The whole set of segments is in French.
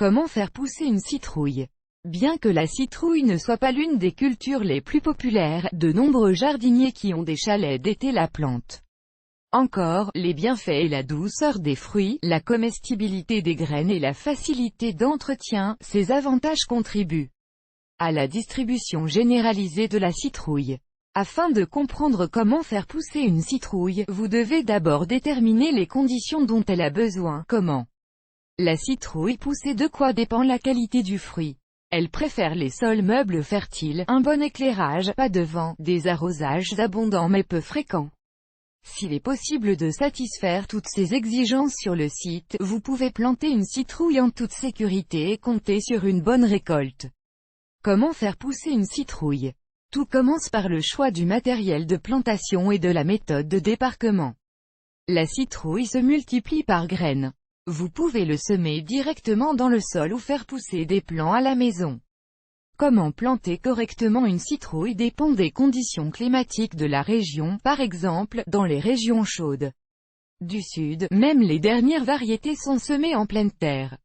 Comment faire pousser une citrouille? Bien que la citrouille ne soit pas l'une des cultures les plus populaires, de nombreux jardiniers qui ont des chalets d'été la plantent. Encore, les bienfaits et la douceur des fruits, la comestibilité des graines et la facilité d'entretien, ces avantages contribuent à la distribution généralisée de la citrouille. Afin de comprendre comment faire pousser une citrouille, vous devez d'abord déterminer les conditions dont elle a besoin. Comment la citrouille pousse et de quoi dépend la qualité du fruit. Elle préfère les sols meubles fertiles, un bon éclairage, pas de vent, des arrosages abondants mais peu fréquents. S'il est possible de satisfaire toutes ces exigences sur le site, vous pouvez planter une citrouille en toute sécurité et compter sur une bonne récolte. Comment faire pousser une citrouille? Tout commence par le choix du matériel de plantation et de la méthode de déparquement. La citrouille se multiplie par graines. Vous pouvez le semer directement dans le sol ou faire pousser des plants à la maison. Comment planter correctement une citrouille dépend des conditions climatiques de la région, par exemple, dans les régions chaudes du sud, même les dernières variétés sont semées en pleine terre.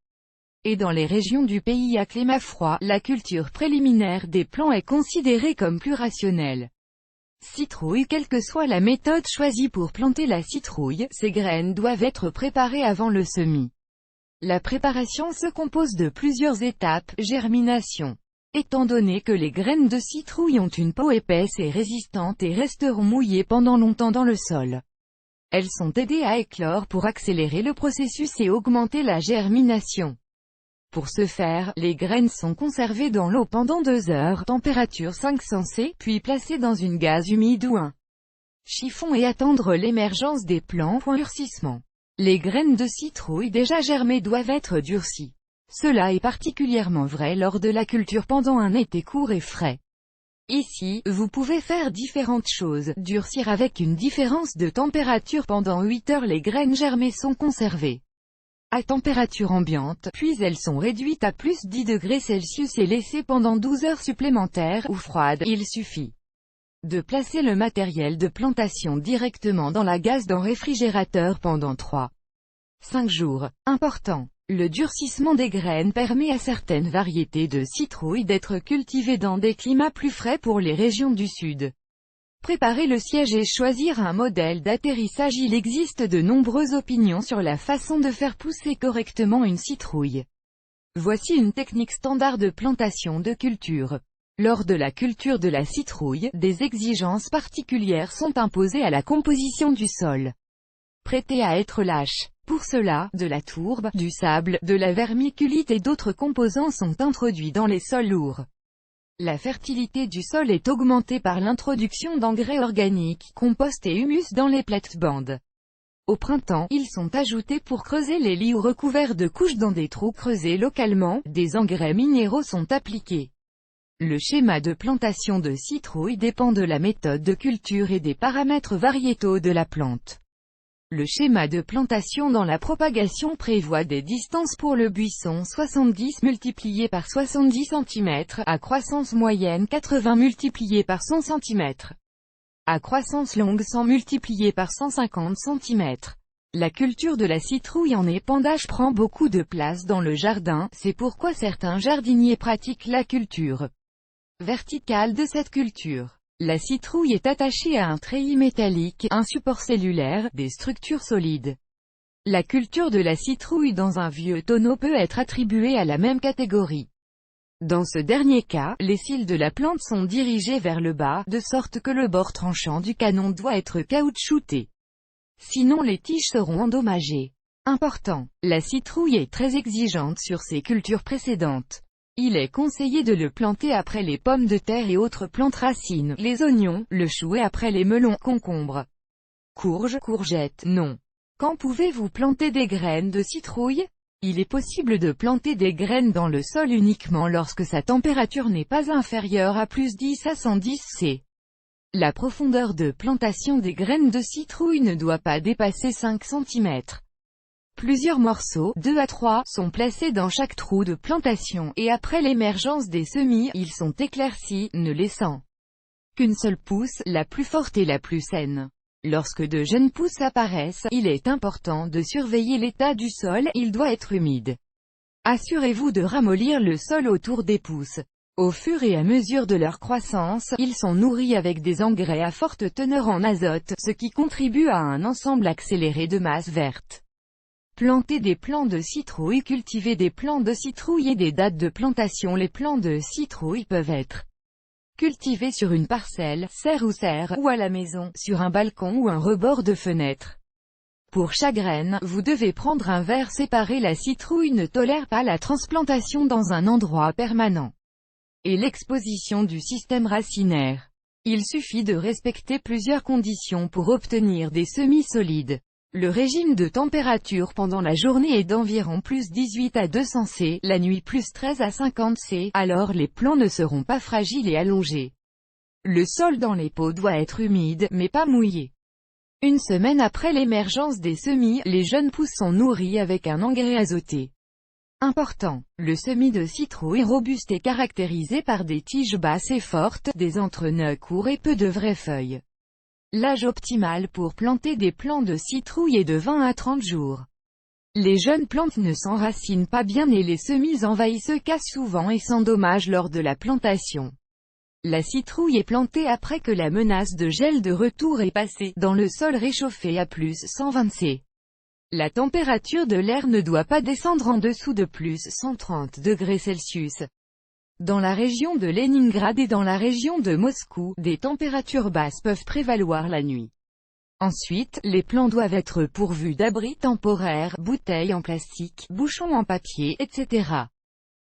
Et dans les régions du pays à climat froid, la culture préliminaire des plants est considérée comme plus rationnelle. Citrouille. Quelle que soit la méthode choisie pour planter la citrouille, ces graines doivent être préparées avant le semis. La préparation se compose de plusieurs étapes. Germination. Étant donné que les graines de citrouille ont une peau épaisse et résistante et resteront mouillées pendant longtemps dans le sol, elles sont aidées à éclore pour accélérer le processus et augmenter la germination. Pour ce faire, les graines sont conservées dans l'eau pendant 2 heures, température 500 C, puis placées dans une gaze humide ou un chiffon et attendre l'émergence des plants. Durcissement. Les graines de citrouille déjà germées doivent être durcies. Cela est particulièrement vrai lors de la culture pendant un été court et frais. Ici, vous pouvez faire différentes choses. Durcir avec une différence de température pendant 8 heures. Les graines germées sont conservées à température ambiante, puis elles sont réduites à plus 10 degrés Celsius et laissées pendant 12 heures supplémentaires, ou froides. Il suffit de placer le matériel de plantation directement dans la gaze d'un réfrigérateur pendant 3-5 jours. Important. Le durcissement des graines permet à certaines variétés de citrouilles d'être cultivées dans des climats plus frais pour les régions du sud. Préparer le siège et choisir un modèle d'atterrissage. Il existe de nombreuses opinions sur la façon de faire pousser correctement une citrouille. Voici une technique standard de plantation de culture. Lors de la culture de la citrouille, des exigences particulières sont imposées à la composition du sol. Prêté à être lâche. Pour cela, de la tourbe, du sable, de la vermiculite et d'autres composants sont introduits dans les sols lourds. La fertilité du sol est augmentée par l'introduction d'engrais organiques, compost et humus dans les plates-bandes. Au printemps, ils sont ajoutés pour creuser les lits ou recouverts de couches dans des trous creusés localement. Des engrais minéraux sont appliqués. Le schéma de plantation de citrouille dépend de la méthode de culture et des paramètres variétaux de la plante. Le schéma de plantation dans la propagation prévoit des distances pour le buisson 70 multiplié par 70 cm, à croissance moyenne 80 multiplié par 100 cm. À croissance longue 100 multiplié par 150 cm. La culture de la citrouille en épandage prend beaucoup de place dans le jardin, c'est pourquoi certains jardiniers pratiquent la culture verticale de cette culture. La citrouille est attachée à un treillis métallique, un support cellulaire, des structures solides. La culture de la citrouille dans un vieux tonneau peut être attribuée à la même catégorie. Dans ce dernier cas, les cils de la plante sont dirigés vers le bas, de sorte que le bord tranchant du canon doit être caoutchouté. Sinon les tiges seront endommagées. Important. La citrouille est très exigeante sur ses cultures précédentes. Il est conseillé de le planter après les pommes de terre et autres plantes racines, les oignons, le chou et après les melons, concombres, courges, courgettes. Non. Quand pouvez-vous planter des graines de citrouille? Il est possible de planter des graines dans le sol uniquement lorsque sa température n'est pas inférieure à plus 10 à 110 C. La profondeur de plantation des graines de citrouille ne doit pas dépasser 5 cm. Plusieurs morceaux, 2 à 3, sont placés dans chaque trou de plantation, et après l'émergence des semis, ils sont éclaircis, ne laissant qu'une seule pousse, la plus forte et la plus saine. Lorsque de jeunes pousses apparaissent, il est important de surveiller l'état du sol, il doit être humide. Assurez-vous de ramollir le sol autour des pousses. Au fur et à mesure de leur croissance, ils sont nourris avec des engrais à forte teneur en azote, ce qui contribue à un ensemble accéléré de masse verte. Plantez des plants de citrouille. Cultivez des plants de citrouille et des dates de plantation. Les plants de citrouille peuvent être cultivés sur une parcelle, serre ou à la maison, sur un balcon ou un rebord de fenêtre. Pour chaque graine, vous devez prendre un verre séparé. La citrouille ne tolère pas la transplantation dans un endroit permanent et l'exposition du système racinaire. Il suffit de respecter plusieurs conditions pour obtenir des semis solides. Le régime de température pendant la journée est d'environ plus 18 à 200 C, la nuit plus 13 à 50 C, alors les plants ne seront pas fragiles et allongés. Le sol dans les pots doit être humide, mais pas mouillé. Une semaine après l'émergence des semis, les jeunes pousses sont nourries avec un engrais azoté. Important. Le semis de citrouille robuste est caractérisé par des tiges basses et fortes, des entrenœuds courts et peu de vraies feuilles. L'âge optimal pour planter des plants de citrouille est de 20 à 30 jours. Les jeunes plantes ne s'enracinent pas bien et les semis envahissent, se cassent souvent et s'endommagent lors de la plantation. La citrouille est plantée après que la menace de gel de retour est passée, dans le sol réchauffé à plus 120 C. La température de l'air ne doit pas descendre en dessous de plus 130 degrés Celsius. Dans la région de Leningrad et dans la région de Moscou, des températures basses peuvent prévaloir la nuit. Ensuite, les plants doivent être pourvus d'abris temporaires, bouteilles en plastique, bouchons en papier, etc.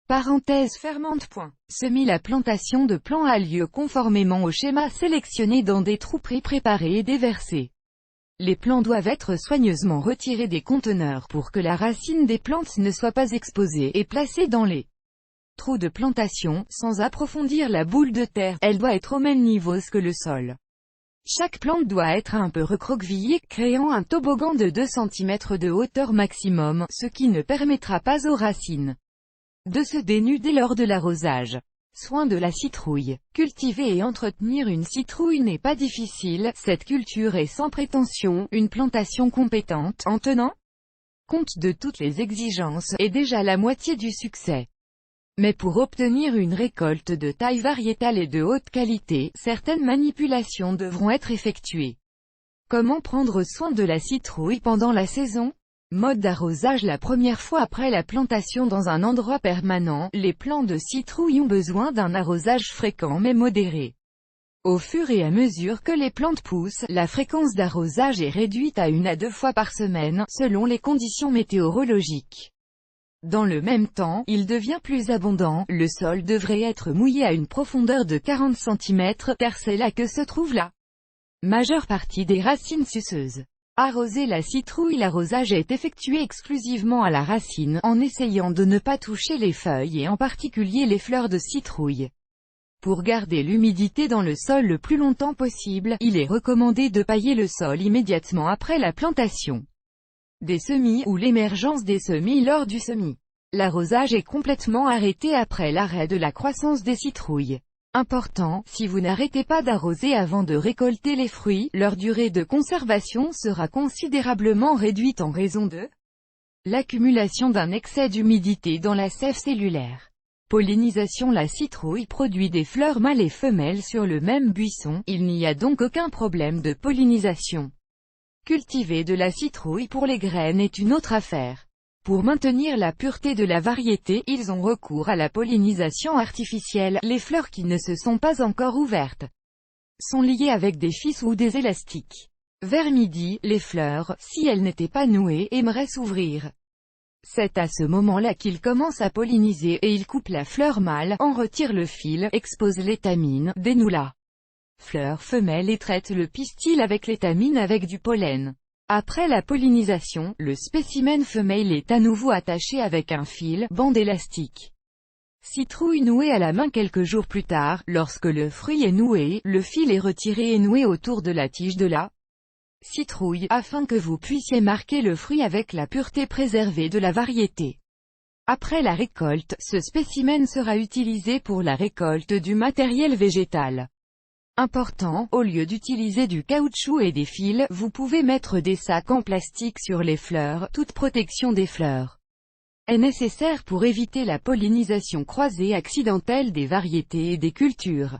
Parenthèse fermante. Semis. La plantation de plants a lieu conformément au schéma sélectionné dans des trous préparés et déversés. Les plants doivent être soigneusement retirés des conteneurs pour que la racine des plantes ne soit pas exposée et placée dans les trous de plantation, sans approfondir la boule de terre. Elle doit être au même niveau que le sol. Chaque plante doit être un peu recroquevillée, créant un toboggan de 2 cm de hauteur maximum, ce qui ne permettra pas aux racines de se dénuder lors de l'arrosage. Soin de la citrouille. Cultiver et entretenir une citrouille n'est pas difficile, cette culture est sans prétention, une plantation compétente, en tenant compte de toutes les exigences, est déjà la moitié du succès. Mais pour obtenir une récolte de taille variétale et de haute qualité, certaines manipulations devront être effectuées. Comment prendre soin de la citrouille pendant la saison? Mode d'arrosage. La première fois après la plantation dans un endroit permanent, les plants de citrouille ont besoin d'un arrosage fréquent mais modéré. Au fur et à mesure que les plantes poussent, la fréquence d'arrosage est réduite à 1 à 2 fois par semaine, selon les conditions météorologiques. Dans le même temps, il devient plus abondant. Le sol devrait être mouillé à une profondeur de 40 cm, car c'est là que se trouve la majeure partie des racines suceuses. Arroser la citrouille. L'arrosage est effectué exclusivement à la racine, en essayant de ne pas toucher les feuilles et en particulier les fleurs de citrouille. Pour garder l'humidité dans le sol le plus longtemps possible, il est recommandé de pailler le sol immédiatement après la plantation des semis ou l'émergence des semis lors du semis. L'arrosage est complètement arrêté après l'arrêt de la croissance des citrouilles. Important, si vous n'arrêtez pas d'arroser avant de récolter les fruits, leur durée de conservation sera considérablement réduite en raison de l'accumulation d'un excès d'humidité dans la sève cellulaire. Pollinisation. La citrouille produit des fleurs mâles et femelles sur le même buisson, il n'y a donc aucun problème de pollinisation. Cultiver de la citrouille pour les graines est une autre affaire. Pour maintenir la pureté de la variété, ils ont recours à la pollinisation artificielle. Les fleurs qui ne se sont pas encore ouvertes sont liées avec des fils ou des élastiques. Vers midi, les fleurs, si elles n'étaient pas nouées, aimeraient s'ouvrir. C'est à ce moment-là qu'ils commencent à polliniser, et ils coupent la fleur mâle, en retirent le fil, exposent l'étamine, dénouent la fleur femelle et traitent le pistil avec l'étamine avec du pollen. Après la pollinisation, le spécimen femelle est à nouveau attaché avec un fil, bande élastique. Citrouille nouée à la main. Quelques jours plus tard, lorsque le fruit est noué, le fil est retiré et noué autour de la tige de la citrouille, afin que vous puissiez marquer le fruit avec la pureté préservée de la variété. Après la récolte, ce spécimen sera utilisé pour la récolte du matériel végétal. Important, au lieu d'utiliser du caoutchouc et des fils, vous pouvez mettre des sacs en plastique sur les fleurs, toute protection des fleurs est nécessaire pour éviter la pollinisation croisée accidentelle des variétés et des cultures.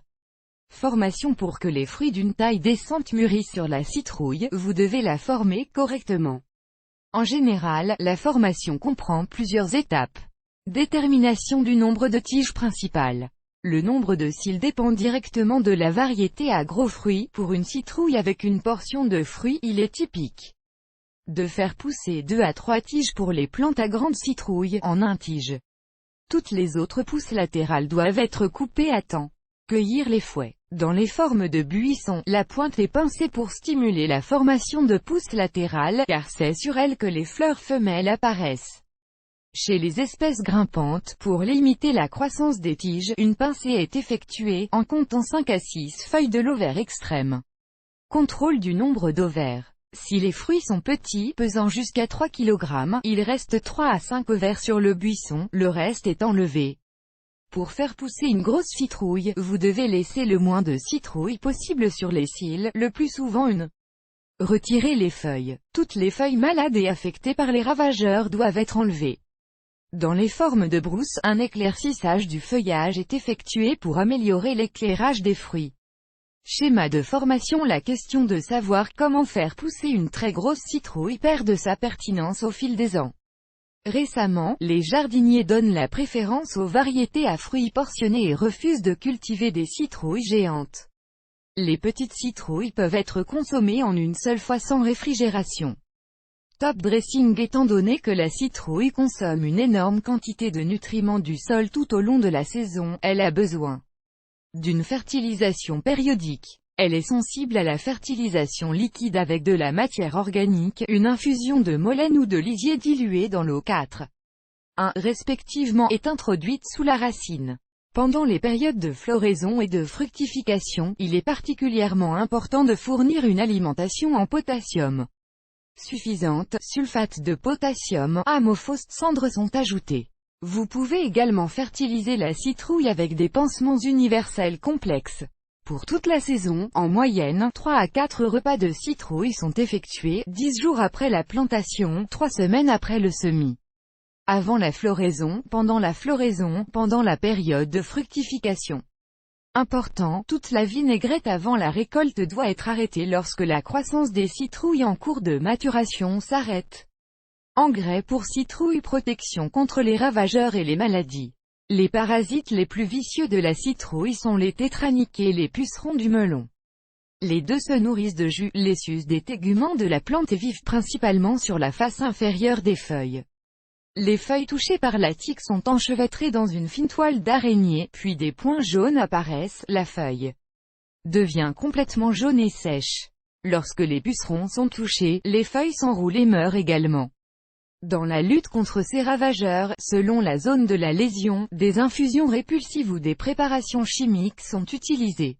Formation. Pour que les fruits d'une taille décente mûrissent sur la citrouille, vous devez la former correctement. En général, la formation comprend plusieurs étapes. Détermination du nombre de tiges principales. Le nombre de cils dépend directement de la variété à gros fruits. Pour une citrouille avec une portion de fruits, il est typique de faire pousser 2 à 3 tiges pour les plantes à grande citrouille, en 1 tige. Toutes les autres pousses latérales doivent être coupées à temps. Cueillir les fouets. Dans les formes de buissons, la pointe est pincée pour stimuler la formation de pousses latérales, car c'est sur elles que les fleurs femelles apparaissent. Chez les espèces grimpantes, pour limiter la croissance des tiges, une pincée est effectuée, en comptant 5 à 6 feuilles de l'ovaire extrême. Contrôle du nombre d'ovaires. Si les fruits sont petits, pesant jusqu'à 3 kg, il reste 3 à 5 ovaires sur le buisson, le reste est enlevé. Pour faire pousser une grosse citrouille, vous devez laisser le moins de citrouilles possible sur les cils, le plus souvent une. Retirez les feuilles. Toutes les feuilles malades et affectées par les ravageurs doivent être enlevées. Dans les formes de brousse, un éclaircissage du feuillage est effectué pour améliorer l'éclairage des fruits. Schéma de formation. La question de savoir comment faire pousser une très grosse citrouille perd de sa pertinence au fil des ans. Récemment, les jardiniers donnent la préférence aux variétés à fruits portionnés et refusent de cultiver des citrouilles géantes. Les petites citrouilles peuvent être consommées en une seule fois sans réfrigération. Top dressing. Étant donné que la citrouille consomme une énorme quantité de nutriments du sol tout au long de la saison, elle a besoin d'une fertilisation périodique. Elle est sensible à la fertilisation liquide avec de la matière organique, une infusion de molène ou de lisier dilué dans l'eau 4. 1, respectivement, est introduite sous la racine. Pendant les périodes de floraison et de fructification, il est particulièrement important de fournir une alimentation en potassium suffisante. Sulfate de potassium, amophos, cendres sont ajoutées. Vous pouvez également fertiliser la citrouille avec des pansements universels complexes. Pour toute la saison, en moyenne, 3 à 4 repas de citrouille sont effectués, 10 jours après la plantation, 3 semaines après le semis. Avant la floraison, pendant la période de fructification. Important, toute la vinaigrette avant la récolte doit être arrêtée lorsque la croissance des citrouilles en cours de maturation s'arrête. Engrais pour citrouille. Protection contre les ravageurs et les maladies. Les parasites les plus vicieux de la citrouille sont les tétraniques et les pucerons du melon. Les deux se nourrissent de jus, les sucent des téguments de la plante et vivent principalement sur la face inférieure des feuilles. Les feuilles touchées par la tique sont enchevêtrées dans une fine toile d'araignée, puis des points jaunes apparaissent, la feuille devient complètement jaune et sèche. Lorsque les pucerons sont touchés, les feuilles s'enroulent et meurent également. Dans la lutte contre ces ravageurs, selon la zone de la lésion, des infusions répulsives ou des préparations chimiques sont utilisées.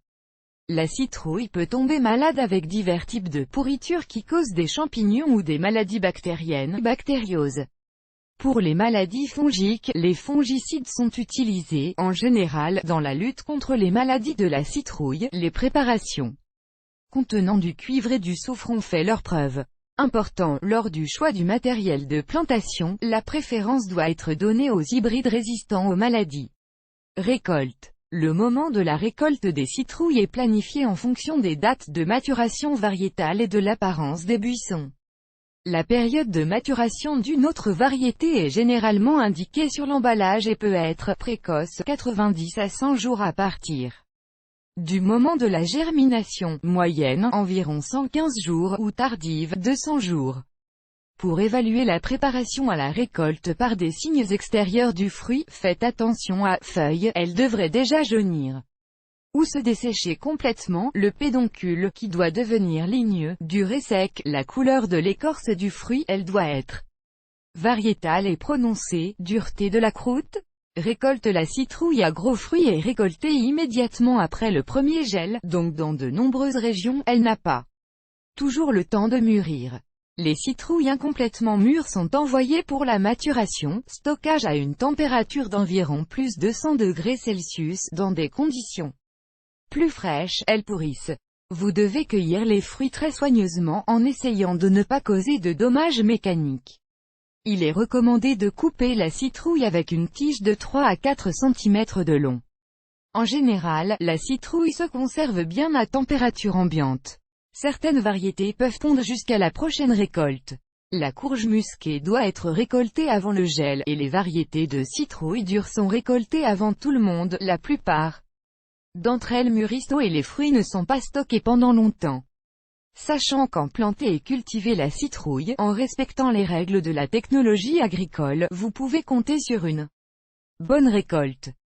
La citrouille peut tomber malade avec divers types de pourritures qui causent des champignons ou des maladies bactériennes, bactérioses. Pour les maladies fongiques, les fongicides sont utilisés, en général, dans la lutte contre les maladies de la citrouille. Les préparations contenant du cuivre et du soufre ont fait leurs preuves. Important, lors du choix du matériel de plantation, la préférence doit être donnée aux hybrides résistants aux maladies. Récolte. Le moment de la récolte des citrouilles est planifié en fonction des dates de maturation variétale et de l'apparence des buissons. La période de maturation d'une autre variété est généralement indiquée sur l'emballage et peut être précoce, 90 à 100 jours à partir du moment de la germination, moyenne, environ 115 jours, ou tardive, 200 jours. Pour évaluer la préparation à la récolte par des signes extérieurs du fruit, faites attention à feuilles, elles devraient déjà jaunir ou se dessécher complètement, le pédoncule, qui doit devenir ligneux, dur et sec, la couleur de l'écorce du fruit, elle doit être variétale et prononcée, dureté de la croûte. Récolte. La citrouille à gros fruits est récoltée immédiatement après le premier gel, donc dans de nombreuses régions, elle n'a pas toujours le temps de mûrir. Les citrouilles incomplètement mûres sont envoyées pour la maturation, stockage à une température d'environ plus de 100 degrés Celsius, dans des conditions plus fraîches, elles pourrissent. Vous devez cueillir les fruits très soigneusement, en essayant de ne pas causer de dommages mécaniques. Il est recommandé de couper la citrouille avec une tige de 3 à 4 cm de long. En général, la citrouille se conserve bien à température ambiante. Certaines variétés peuvent pondre jusqu'à la prochaine récolte. La courge musquée doit être récoltée avant le gel, et les variétés de citrouilles dures sont récoltées avant tout le monde. La plupart d'entre elles mûrissent tôt et les fruits ne sont pas stockés pendant longtemps. Sachant quand planter et cultiver la citrouille, en respectant les règles de la technologie agricole, vous pouvez compter sur une bonne récolte.